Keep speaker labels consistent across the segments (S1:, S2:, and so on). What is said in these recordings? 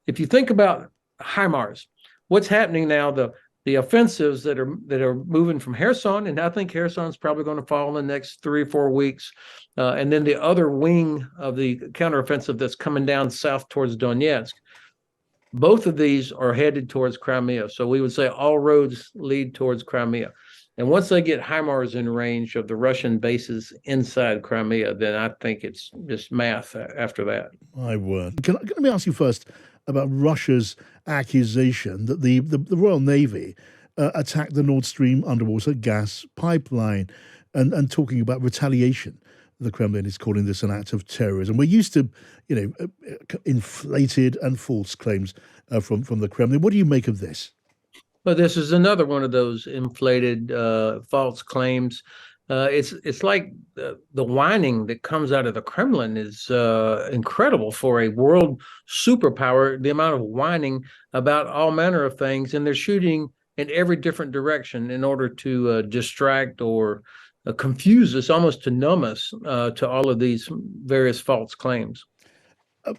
S1: if you think about HIMARS, what's happening now, the offensives that are moving from Kherson, and I think Kherson's probably going to fall in the next 3 or 4 weeks, and then the other wing of the counteroffensive that's coming down south towards Donetsk. Both of these are headed towards Crimea. So we would say all roads lead towards Crimea. And once they get HIMARS in range of the Russian bases inside Crimea, then I think it's just math after that.
S2: My word. Let me ask you first about Russia's accusation that the Royal Navy attacked the Nord Stream underwater gas pipeline and talking about retaliation. The Kremlin is calling this an act of terrorism. We're used to, inflated and false claims from the Kremlin. What do you make of this?
S1: Well, this is another one of those inflated, false claims. It's like the whining that comes out of the Kremlin is incredible for a world superpower. The amount of whining about all manner of things, and they're shooting in every different direction in order to distract or confuse us, almost to numb us to all of these various false claims.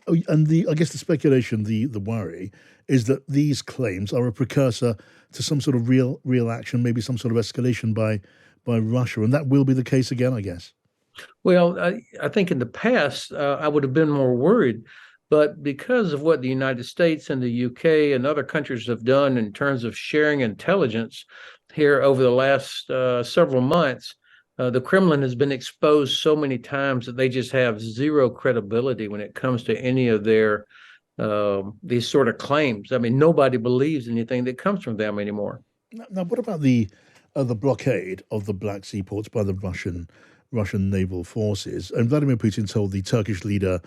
S2: And I guess the speculation, the worry, is that these claims are a precursor to some sort of real action, maybe some sort of escalation by Russia, and that will be the case again, I guess.
S1: Well, I think in the past I would have been more worried, but because of what the United States and the UK and other countries have done in terms of sharing intelligence here over the last several months, the Kremlin has been exposed so many times that they just have zero credibility when it comes to any of their these sort of claims. I mean, nobody believes anything that comes from them anymore.
S2: Now, what about the blockade of the Black Sea ports by the Russian naval forces? And Vladimir Putin told the Turkish leader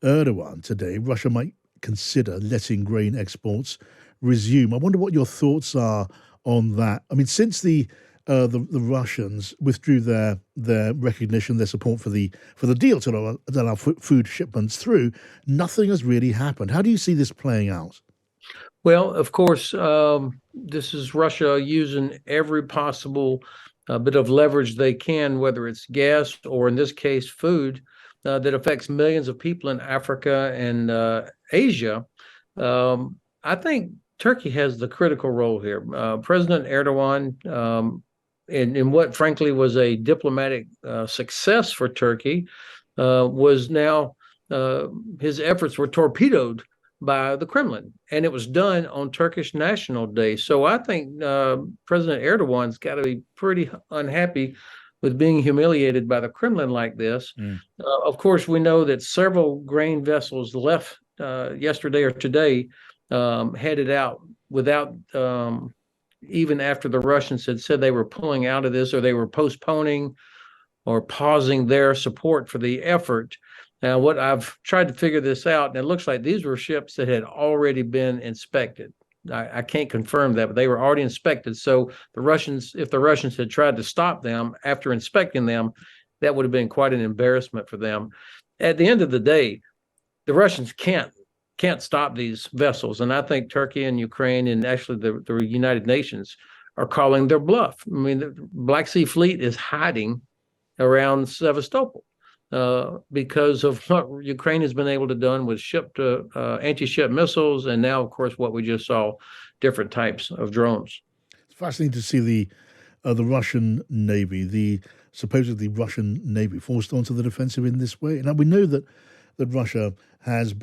S2: Erdogan today Russia might consider letting grain exports resume. I wonder what your thoughts are on that. I mean, since the Russians withdrew their recognition, their support for the deal to allow food shipments through, nothing has really happened. How do you see this playing out?
S1: Well, of course, this is Russia using every possible bit of leverage they can, whether it's gas or, in this case, food, that affects millions of people in Africa and Asia. I think Turkey has the critical role here. President Erdogan, in what frankly was a diplomatic success for Turkey, was now his efforts were torpedoed by the Kremlin, and it was done on Turkish National Day. So I think President Erdogan's got to be pretty unhappy with being humiliated by the Kremlin like this. Of course, we know that several grain vessels left yesterday or today, headed out without even after the Russians had said they were pulling out of this, or they were postponing or pausing their support for the effort. Now, what I've tried to figure this out, and it looks like these were ships that had already been inspected. I can't confirm that, but they were already inspected. So if the Russians had tried to stop them after inspecting them, that would have been quite an embarrassment for them. At the end of the day, the Russians can't stop these vessels. And I think Turkey and Ukraine and actually the United Nations are calling their bluff. I mean, the Black Sea Fleet is hiding around Sevastopol because of what Ukraine has been able to do with anti-ship missiles. And now, of course, what we just saw, different types of drones.
S2: It's fascinating to see the Russian Navy, the supposedly Russian Navy, forced onto the defensive in this way. Now, we know that Russia has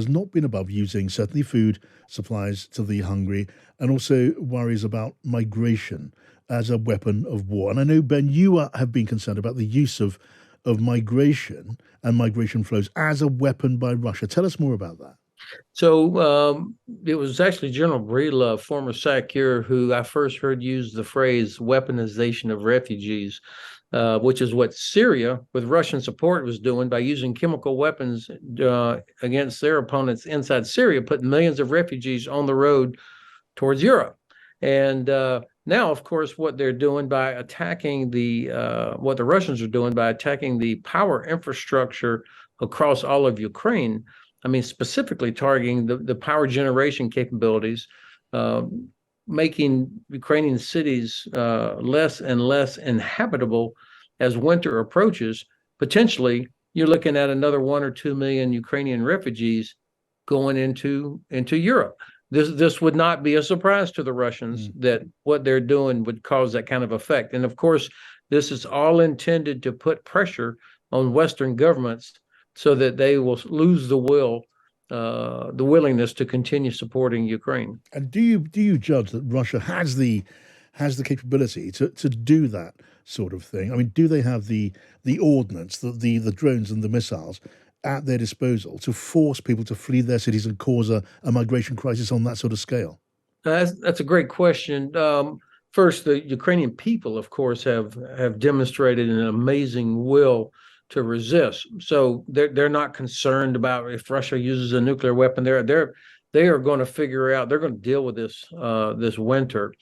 S2: not been above using certainly food supplies to the hungry, and also worries about migration as a weapon of war. And I know, Ben, you have been concerned about the use of migration and migration flows as a weapon by Russia. Tell us more about that.
S1: So it was actually General Breedlove, former SACEUR, who I first heard use the phrase weaponization of refugees, which is what Syria, with Russian support, was doing by using chemical weapons against their opponents inside Syria, putting millions of refugees on the road towards Europe. And now, of course, what they're doing by attacking what the Russians are doing by attacking the power infrastructure across all of Ukraine, I mean, specifically targeting the power generation capabilities, making Ukrainian cities less and less inhabitable as winter approaches. Potentially, you're looking at another 1 or 2 million Ukrainian refugees going into Europe. This would not be a surprise to the Russians that what they're doing would cause that kind of effect. And of course, this is all intended to put pressure on Western governments so that they will lose the willingness to continue supporting Ukraine.
S2: And do you judge that Russia has the capability to do that sort of thing? I mean, do they have the ordnance, the drones and the missiles at their disposal to force people to flee their cities and cause a migration crisis on that sort of scale?
S1: That's a great question. First, the Ukrainian people, of course, have demonstrated an amazing will to resist. So they're not concerned about if Russia uses a nuclear weapon. They are going to figure out. They're going to deal with this winter.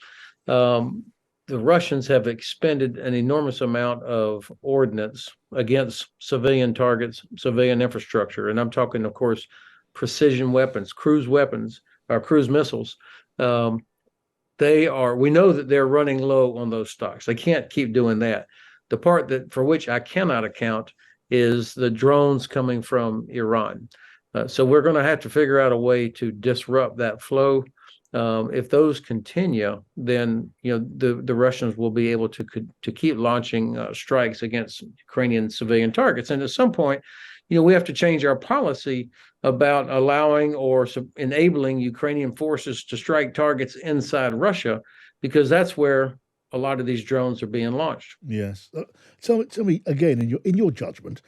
S1: The Russians have expended an enormous amount of ordnance against civilian targets, civilian infrastructure, and I'm talking, of course, precision weapons, cruise missiles. We know that they're running low on those stocks. They can't keep doing that. The part that for which I cannot account is the drones coming from Iran. So we're going to have to figure out a way to disrupt that flow. If those continue, then the Russians will be able to keep launching strikes against Ukrainian civilian targets. And at some point, we have to change our policy about allowing or enabling Ukrainian forces to strike targets inside Russia, because that's where a lot of these drones are being launched.
S2: Yes. Tell me again, in your judgment,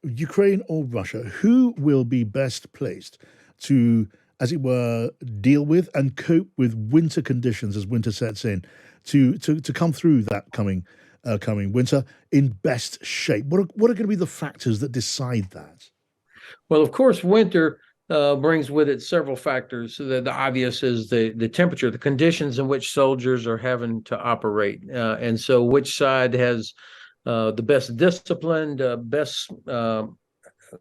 S2: Ukraine or Russia, who will be best placed to, as it were, deal with and cope with winter conditions as winter sets in, to come through that coming winter in best shape? What are going to be the factors that decide that?
S1: Well, of course, winter brings with it several factors. The obvious is the temperature, the conditions in which soldiers are having to operate. And so which side has the best disciplined, best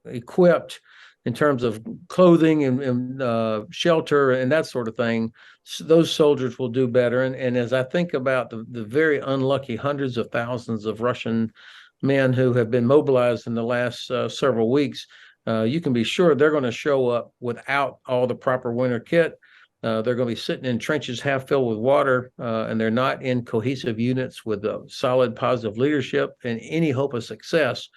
S1: equipped in terms of clothing and shelter and that sort of thing, those soldiers will do better. And as I think about the very unlucky hundreds of thousands of Russian men who have been mobilized in the last several weeks, you can be sure they're going to show up without all the proper winter kit. They're going to be sitting in trenches half filled with water, and they're not in cohesive units with solid positive leadership and any hope of success.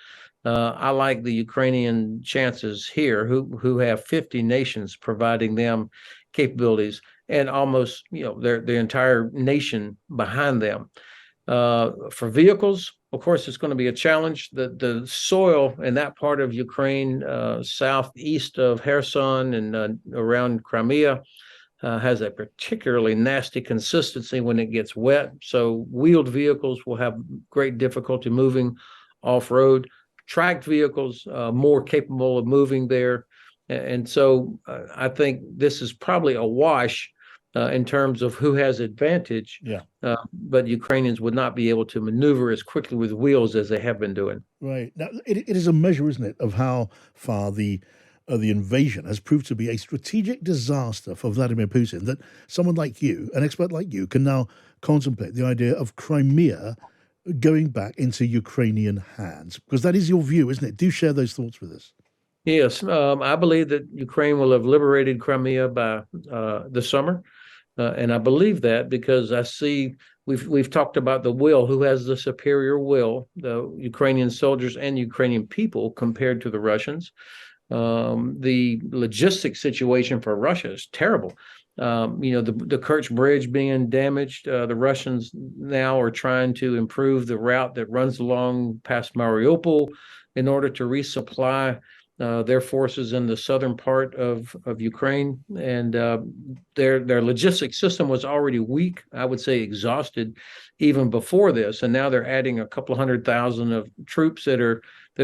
S1: I like the Ukrainian chances here, who have 50 nations providing them capabilities and almost their entire nation behind them. For vehicles, of course, it's going to be a challenge. The soil in that part of Ukraine, southeast of Kherson and around Crimea, has a particularly nasty consistency when it gets wet. So wheeled vehicles will have great difficulty moving off-road. Tracked vehicles more capable of moving there. And so I think this is probably a wash in terms of who has advantage.
S2: Yeah.
S1: But Ukrainians would not be able to maneuver as quickly with wheels as they have been doing.
S2: Right. Now, it is a measure, isn't it, of how far the invasion has proved to be a strategic disaster for Vladimir Putin, that someone like you, an expert like you, can now contemplate the idea of Crimea going back into Ukrainian hands, because that is your view, isn't it? Do share those thoughts with us.
S1: Yes, I believe that Ukraine will have liberated Crimea by the summer, and I believe that because I see we've talked about the will, who has the superior will, the Ukrainian soldiers and Ukrainian people compared to the Russians. The logistics situation for Russia is terrible. The Kerch Bridge being damaged. The Russians now are trying to improve the route that runs along past Mariupol in order to resupply their forces in the southern part of Ukraine. And their logistics system was already weak, I would say exhausted, even before this. And now they're adding a couple of 100,000 of troops that are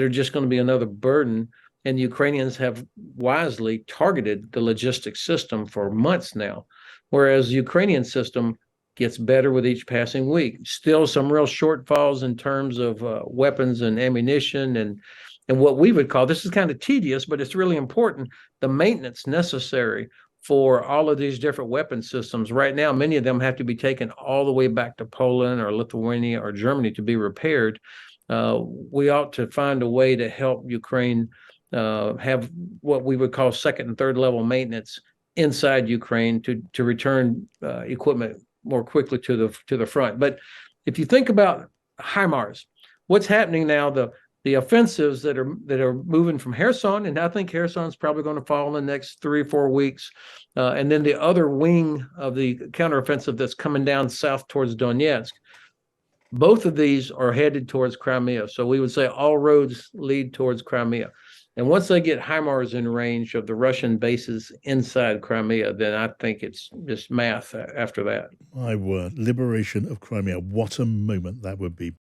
S1: just going to be another burden. And the Ukrainians have wisely targeted the logistics system for months now, whereas the Ukrainian system gets better with each passing week. Still some real shortfalls in terms of weapons and ammunition and what we would call, this is kind of tedious, but it's really important, the maintenance necessary for all of these different weapon systems. Right now, many of them have to be taken all the way back to Poland or Lithuania or Germany to be repaired. We ought to find a way to help Ukraine have what we would call second and third level maintenance inside Ukraine to return equipment more quickly to the front. But if you think about HIMARS, what's happening now, the offensives that are moving from Kherson, and I think Kherson's probably going to fall in the next 3 or 4 weeks, and then the other wing of the counteroffensive that's coming down south towards Donetsk. Both of these are headed towards Crimea. So we would say all roads lead towards Crimea. And once they get HIMARS in range of the Russian bases inside Crimea, then I think it's just math after that.
S2: My word, liberation of Crimea. What a moment that would be.